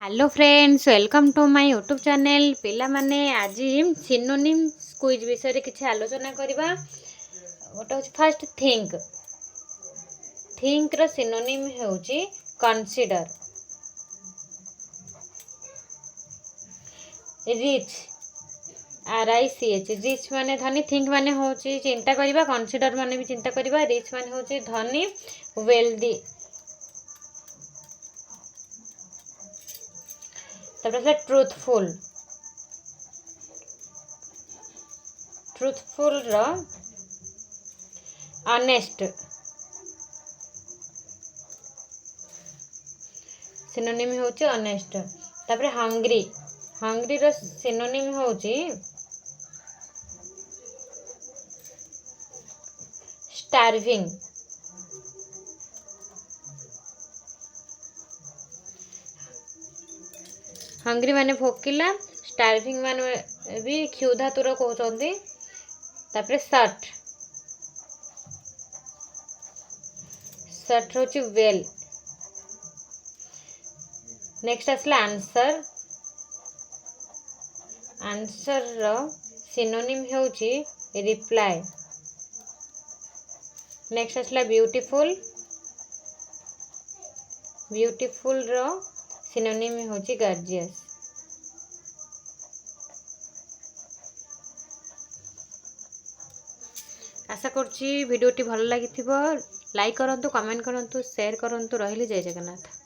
Hello friends welcome to my YouTube channel पिला माने आज सिनोनिम क्विज विषय किसी आलोचना करवा गोटे फर्स्ट थिंक थिंक रो सिनोनिम होची कंसीडर रिच RICH रिच माने धनी थिंक माने होची चिंता करवा कंसीडर माने भी चिंता करवा रिच माने होची धनी वेल्दी ट्रुथफुल ट्रुथफुल रो ऑनेस्ट सिनोनिम होची ऑनेस्ट तापरे हंग्री हंग्री रो सिनोनिम होची स्टार्विंग हंग्री माने भोकिला स्टार्विंग माने भी क्षुधा तुर कहते तापरे सर्ट सर्ट होची वेल नेक्स्ट आसला आंसर आंसर रो सिनोनिम होची रिप्लाई नेक्स्ट आसला ब्यूटीफुल ब्यूटीफुल रो सिनोनिम होची गॉर्जियस आशा करछि वीडियोटी भल लागिथिबो लाइक करंतु कमेंट करंतु शेयर करंतु रहिले जय जगन्नाथ।